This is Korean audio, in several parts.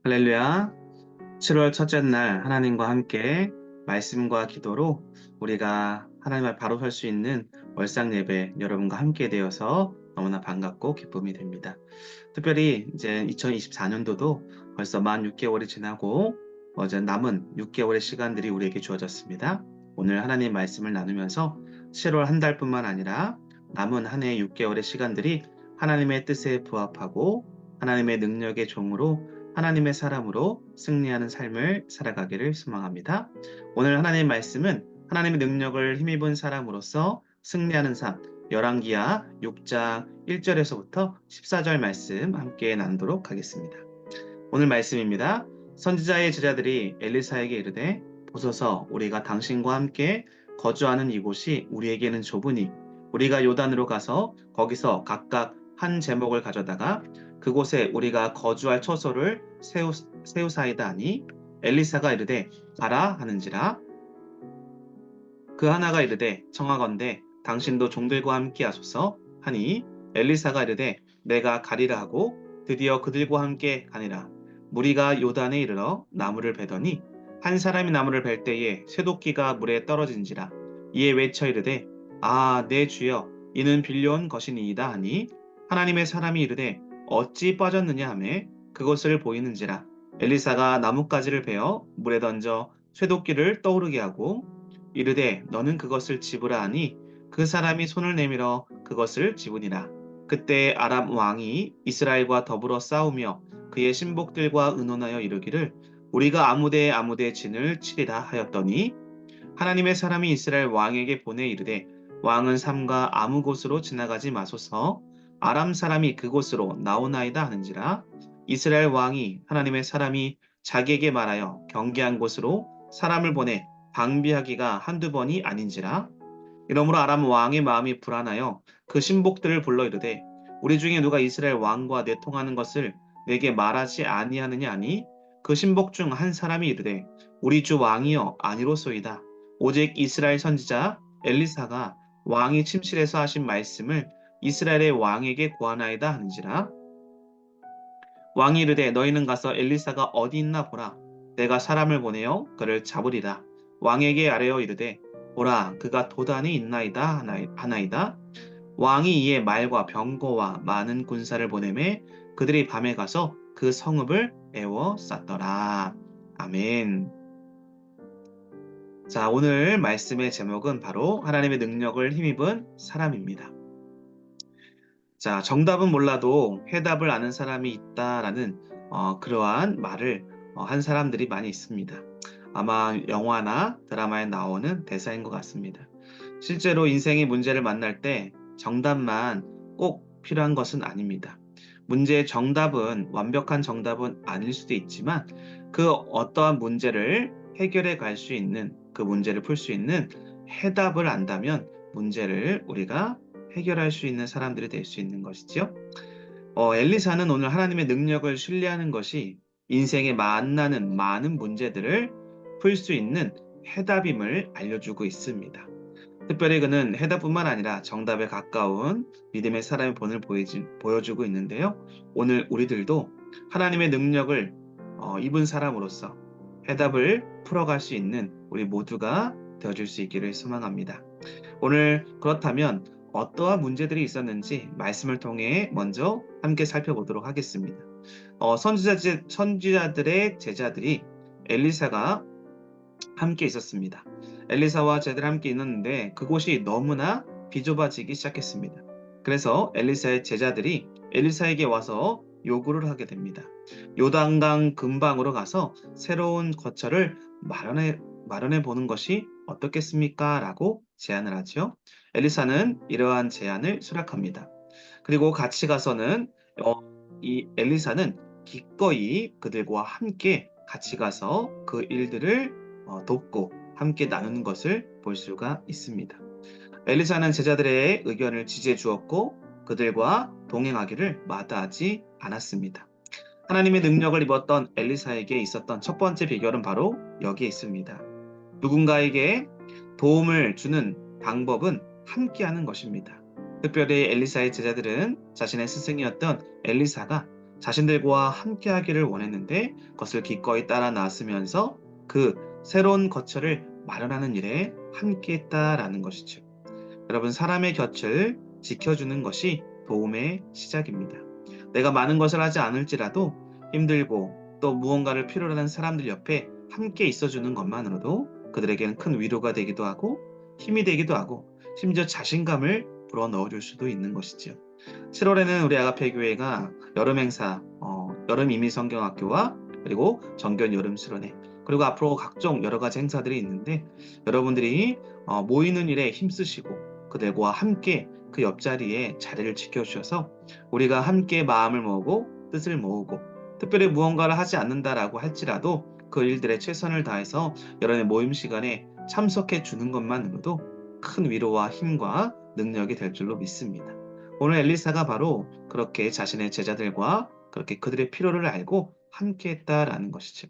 할렐루야. 7월 첫째 날 하나님과 함께 말씀과 기도로 우리가 하나님 앞 바로 설 수 있는 월상 예배 여러분과 함께 되어서 너무나 반갑고 기쁨이 됩니다. 특별히 이제 2024년도도 벌써 만 6개월이 지나고 어제 남은 6개월의 시간들이 우리에게 주어졌습니다. 오늘 하나님 말씀을 나누면서 7월 한 달뿐만 아니라 남은 한 해 6개월의 시간들이 하나님의 뜻에 부합하고 하나님의 능력의 종으로 하나님의 사람으로 승리하는 삶을 살아가기를 소망합니다. 오늘 하나님의 말씀은 하나님의 능력을 힘입은 사람으로서 승리하는 삶, 열왕기하 6장 1절에서부터 14절 말씀 함께 나누도록 하겠습니다. 오늘 말씀입니다. 선지자의 제자들이 엘리사에게 이르되 보소서 우리가 당신과 함께 거주하는 이곳이 우리에게는 좁으니 우리가 요단으로 가서 거기서 각각 한 제목을 가져다가 그곳에 우리가 거주할 처소를 세우사이다 하니 엘리사가 이르되 가라 하는지라 그 하나가 이르되 청하건대 당신도 종들과 함께 하소서 하니 엘리사가 이르되 내가 가리라 하고 드디어 그들과 함께 가니라. 무리가 요단에 이르러 나무를 베더니 한 사람이 나무를 벨 때에 쇠도끼가 물에 떨어진지라. 이에 외쳐 이르되 내 주여 이는 빌려온 것이니이다 하니 하나님의 사람이 이르되 어찌 빠졌느냐 하매 그것을 보이는지라. 엘리사가 나뭇가지를 베어 물에 던져 쇠도끼를 떠오르게 하고 이르되 너는 그것을 집으라 하니 그 사람이 손을 내밀어 그것을 집으니라. 그때 아람 왕이 이스라엘과 더불어 싸우며 그의 신복들과 의논하여 이르기를 우리가 아무데 진을 치리라 하였더니 하나님의 사람이 이스라엘 왕에게 보내 이르되 왕은 삼가 아무 곳으로 지나가지 마소서 아람 사람이 그곳으로 나오나이다 하는지라. 이스라엘 왕이 하나님의 사람이 자기에게 말하여 경계한 곳으로 사람을 보내 방비하기가 한두 번이 아닌지라. 이러므로 아람 왕의 마음이 불안하여 그 신복들을 불러 이르되 우리 중에 누가 이스라엘 왕과 내통하는 것을 내게 말하지 아니하느냐 하니 그 신복 중 한 사람이 이르되 우리 주 왕이여 아니로소이다. 오직 이스라엘 선지자 엘리사가 왕이 침실에서 하신 말씀을 이스라엘의 왕에게 고하나이다 하는지라. 왕이 이르되 너희는 가서 엘리사가 어디 있나 보라. 내가 사람을 보내어 그를 잡으리라. 왕에게 아뢰어 이르되 보라 그가 도단에 있나이다 하나이다. 왕이 이에 말과 병거와 많은 군사를 보내매 그들이 밤에 가서 그 성읍을 에워쌌더라. 아멘. 자, 오늘 말씀의 제목은 바로 하나님의 능력을 힘입은 사람입니다. 자, 정답은 몰라도 해답을 아는 사람이 있다라는 그러한 말을 한 사람들이 많이 있습니다. 아마 영화나 드라마에 나오는 대사인 것 같습니다. 실제로 인생의 문제를 만날 때 정답만 꼭 필요한 것은 아닙니다. 문제의 정답은 완벽한 정답은 아닐 수도 있지만 그 어떠한 문제를 해결해 갈 수 있는 그 문제를 풀 수 있는 해답을 안다면 문제를 우리가 해결할 수 있는 사람들이 될 수 있는 것이지요. 엘리사는 오늘 하나님의 능력을 신뢰하는 것이 인생에 만나는 많은 문제들을 풀 수 있는 해답임을 알려주고 있습니다. 특별히 그는 해답뿐만 아니라 정답에 가까운 믿음의 사람의 본을 보여주고 있는데요. 오늘 우리들도 하나님의 능력을 입은 사람으로서 해답을 풀어갈 수 있는 우리 모두가 되어줄 수 있기를 소망합니다. 오늘 그렇다면 어떠한 문제들이 있었는지 말씀을 통해 먼저 함께 살펴보도록 하겠습니다. 선지자들의 제자들이 엘리사가 함께 있었습니다. 엘리사와 제자들이 함께 있었는데 그곳이 너무나 비좁아지기 시작했습니다. 그래서 엘리사의 제자들이 엘리사에게 와서 요구를 하게 됩니다. 요단강 근방으로 가서 새로운 거처를 마련해 보는 것이 어떻겠습니까? 라고 제안을 하죠. 엘리사는 이러한 제안을 수락합니다. 그리고 같이 가서는 이 엘리사는 기꺼이 그들과 함께 같이 가서 그 일들을 돕고 함께 나누는 것을 볼 수가 있습니다. 엘리사는 제자들의 의견을 지지해 주었고 그들과 동행하기를 마다하지 않았습니다. 하나님의 능력을 입었던 엘리사에게 있었던 첫 번째 비결은 바로 여기에 있습니다. 누군가에게 도움을 주는 방법은 함께하는 것입니다. 특별히 엘리사의 제자들은 자신의 스승이었던 엘리사가 자신들과 함께 하기를 원했는데 그것을 기꺼이 따라 나서면서 그 새로운 거처를 마련하는 일에 함께 했다라는 것이죠. 여러분, 사람의 곁을 지켜주는 것이 도움의 시작입니다. 내가 많은 것을 하지 않을지라도 힘들고 또 무언가를 필요로 하는 사람들 옆에 함께 있어주는 것만으로도 그들에게는 큰 위로가 되기도 하고 힘이 되기도 하고 심지어 자신감을 불어넣어줄 수도 있는 것이지요. 7월에는 우리 아가페 교회가 여름 행사, 여름 이민성경학교와 그리고 정견 여름 수련회, 그리고 앞으로 각종 여러 가지 행사들이 있는데 여러분들이 모이는 일에 힘쓰시고 그들과 함께 그 옆자리에 자리를 지켜주셔서 우리가 함께 마음을 모으고 뜻을 모으고 특별히 무언가를 하지 않는다라고 할지라도 그 일들에 최선을 다해서 여러분의 모임 시간에 참석해 주는 것만으로도 큰 위로와 힘과 능력이 될 줄로 믿습니다. 오늘 엘리사가 바로 그렇게 자신의 제자들과 그렇게 그들의 필요를 알고 함께 했다라는 것이죠.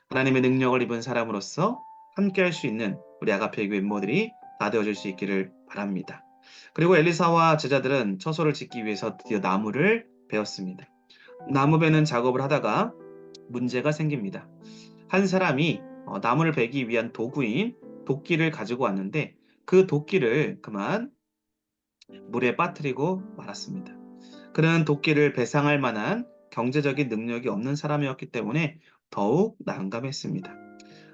하나님의 능력을 입은 사람으로서 함께 할 수 있는 우리 아가페 교회 멤버들이 다 되어줄 수 있기를 바랍니다. 그리고 엘리사와 제자들은 처소를 짓기 위해서 드디어 나무를 베었습니다. 나무 베는 작업을 하다가 문제가 생깁니다. 한 사람이 나무를 베기 위한 도구인 도끼를 가지고 왔는데 그 도끼를 그만 물에 빠뜨리고 말았습니다. 그는 도끼를 배상할 만한 경제적인 능력이 없는 사람이었기 때문에 더욱 난감했습니다.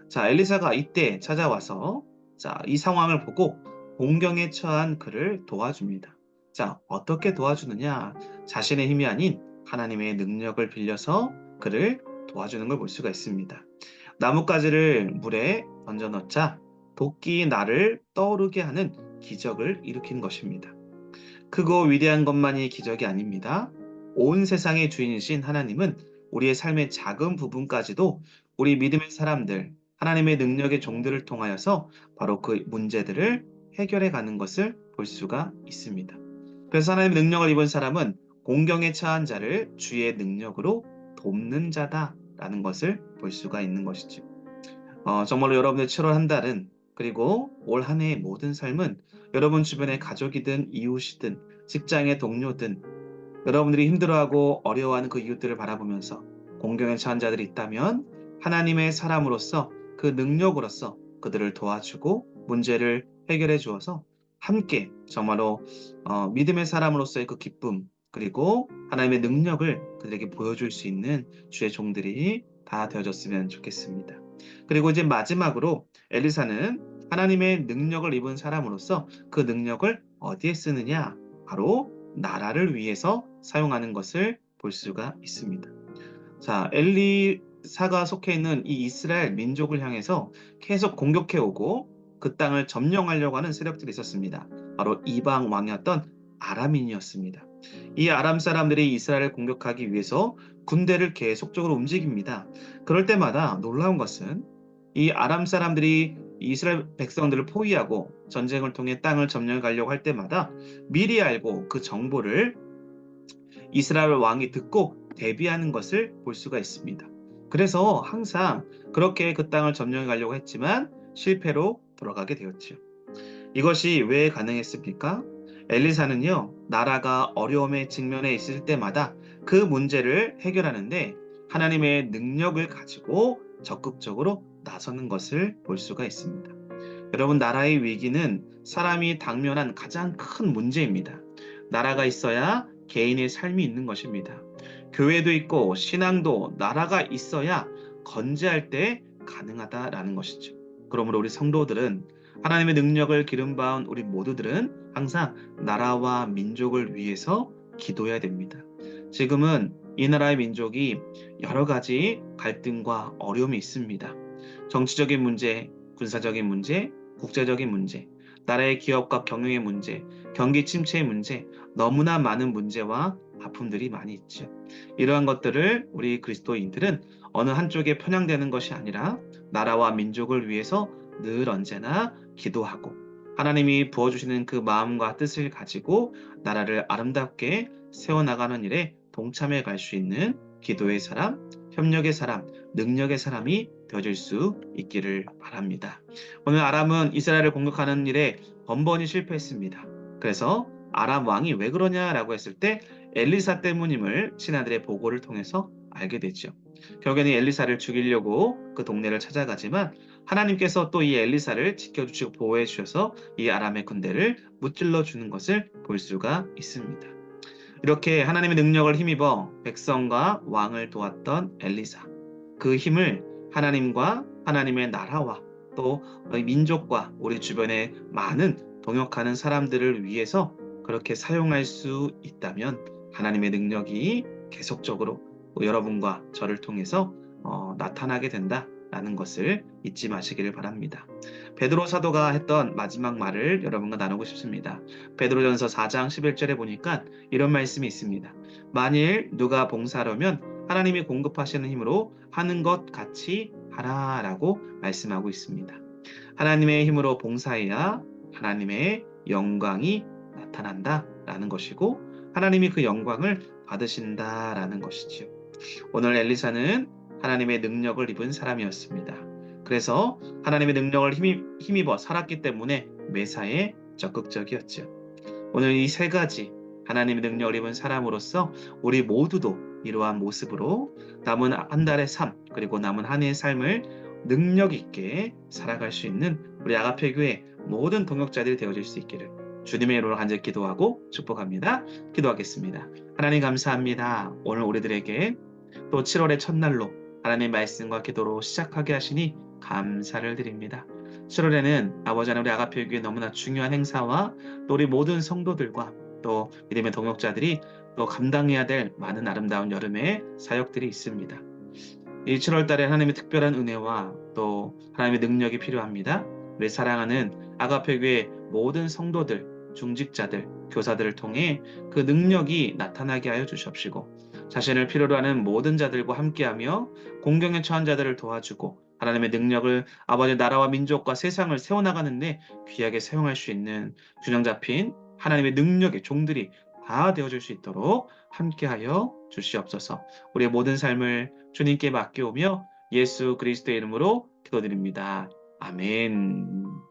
자, 엘리사가 이때 찾아와서 이 상황을 보고 공경에 처한 그를 도와줍니다. 자, 어떻게 도와주느냐? 자신의 힘이 아닌 하나님의 능력을 빌려서 그를 도와주는 걸 볼 수가 있습니다. 나뭇가지를 물에 던져 넣자 도끼 날을 떠오르게 하는 기적을 일으킨 것입니다. 크고 위대한 것만이 기적이 아닙니다. 온 세상의 주인이신 하나님은 우리의 삶의 작은 부분까지도 우리 믿음의 사람들, 하나님의 능력의 종들을 통하여서 바로 그 문제들을 해결해 가는 것을 볼 수가 있습니다. 그래서 하나님의 능력을 입은 사람은 공경에 처한 자를 주의 능력으로 돕는 자다라는 것을 볼 수가 있는 것이죠. 정말로 여러분의 7월 한 달은 그리고 올 한 해의 모든 삶은 여러분 주변의 가족이든 이웃이든 직장의 동료든 여러분들이 힘들어하고 어려워하는 그 이웃들을 바라보면서 공경에 처한 자들이 있다면 하나님의 사람으로서 그 능력으로서 그들을 도와주고 문제를 해결해 주어서 함께 정말로 믿음의 사람으로서의 그 기쁨 그리고 하나님의 능력을 그들에게 보여줄 수 있는 주의 종들이 다 되어졌으면 좋겠습니다. 그리고 이제 마지막으로 엘리사는 하나님의 능력을 입은 사람으로서 그 능력을 어디에 쓰느냐? 바로 나라를 위해서 사용하는 것을 볼 수가 있습니다. 자, 엘리사가 속해 있는 이 이스라엘 민족을 향해서 계속 공격해 오고 그 땅을 점령하려고 하는 세력들이 있었습니다. 바로 이방 왕이었던 아람인이었습니다. 이 아람 사람들이 이스라엘을 공격하기 위해서 군대를 계속적으로 움직입니다. 그럴 때마다 놀라운 것은 이 아람 사람들이 이스라엘 백성들을 포위하고 전쟁을 통해 땅을 점령해 가려고 할 때마다 미리 알고 그 정보를 이스라엘 왕이 듣고 대비하는 것을 볼 수가 있습니다. 그래서 항상 그렇게 그 땅을 점령해 가려고 했지만 실패로 돌아가게 되었죠. 이것이 왜 가능했습니까? 엘리사는요, 나라가 어려움에 직면해 있을 때마다 그 문제를 해결하는데 하나님의 능력을 가지고 적극적으로 나서는 것을 볼 수가 있습니다. 여러분, 나라의 위기는 사람이 당면한 가장 큰 문제입니다. 나라가 있어야 개인의 삶이 있는 것입니다. 교회도 있고 신앙도 나라가 있어야 건재할 때 가능하다라는 것이죠. 그러므로 우리 성도들은 하나님의 능력을 기름바운 우리 모두들은 항상 나라와 민족을 위해서 기도해야 됩니다. 지금은 이 나라의 민족이 여러 가지 갈등과 어려움이 있습니다. 정치적인 문제, 군사적인 문제, 국제적인 문제, 나라의 기업과 경영의 문제, 경기 침체의 문제, 너무나 많은 문제와 아픔들이 많이 있죠. 이러한 것들을 우리 그리스도인들은 어느 한쪽에 편향되는 것이 아니라 나라와 민족을 위해서 늘 언제나 기도하고 하나님이 부어주시는 그 마음과 뜻을 가지고 나라를 아름답게 세워나가는 일에 동참해 갈 수 있는 기도의 사람, 협력의 사람, 능력의 사람이 되어질 수 있기를 바랍니다. 오늘 아람은 이스라엘을 공격하는 일에 번번이 실패했습니다. 그래서 아람 왕이 왜 그러냐라고 했을 때 엘리사 때문임을 신하들의 보고를 통해서 알게 되죠. 결국에는 엘리사를 죽이려고 그 동네를 찾아가지만 하나님께서 또 이 엘리사를 지켜주시고 보호해 주셔서 이 아람의 군대를 무찔러 주는 것을 볼 수가 있습니다. 이렇게 하나님의 능력을 힘입어 백성과 왕을 도왔던 엘리사. 그 힘을 하나님과 하나님의 나라와 또 민족과 우리 주변의 많은 동역하는 사람들을 위해서 그렇게 사용할 수 있다면 하나님의 능력이 계속적으로 여러분과 저를 통해서 나타나게 된다라는 것을 잊지 마시기를 바랍니다. 베드로 사도가 했던 마지막 말을 여러분과 나누고 싶습니다. 베드로전서 4장 11절에 보니까 이런 말씀이 있습니다. 만일 누가 봉사하려면 하나님이 공급하시는 힘으로 하는 것 같이 하라라고 말씀하고 있습니다. 하나님의 힘으로 봉사해야 하나님의 영광이 나타난다라는 것이고 하나님이 그 영광을 받으신다라는 것이지요. 오늘 엘리사는 하나님의 능력을 입은 사람이었습니다. 그래서 하나님의 능력을 힘입어 살았기 때문에 매사에 적극적이었죠. 오늘 이 세 가지 하나님의 능력을 입은 사람으로서 우리 모두도 이러한 모습으로 남은 한 달의 삶 그리고 남은 한 해의 삶을 능력 있게 살아갈 수 있는 우리 아가페 교회 모든 동역자들이 되어질 수 있기를 주님의 이름으로 간절히 기도하고 축복합니다. 기도하겠습니다. 하나님 감사합니다. 오늘 우리들에게 또 7월의 첫날로 하나님의 말씀과 기도로 시작하게 하시니 감사를 드립니다. 7월에는 아버지 하나님 우리 아가페 교회 너무나 중요한 행사와 또 우리 모든 성도들과 또 믿음의 동역자들이 또 감당해야 될 많은 아름다운 여름의 사역들이 있습니다. 이 7월 달에 하나님의 특별한 은혜와 또 하나님의 능력이 필요합니다. 우리 사랑하는 아가페 교회 모든 성도들, 중직자들, 교사들을 통해 그 능력이 나타나게 하여 주시옵시고 자신을 필요로 하는 모든 자들과 함께하며 공경에 처한 자들을 도와주고 하나님의 능력을 아버지의 나라와 민족과 세상을 세워나가는데 귀하게 사용할 수 있는 균형 잡힌 하나님의 능력의 종들이 다 되어줄 수 있도록 함께하여 주시옵소서. 우리의 모든 삶을 주님께 맡겨오며 예수 그리스도의 이름으로 기도드립니다. 아멘.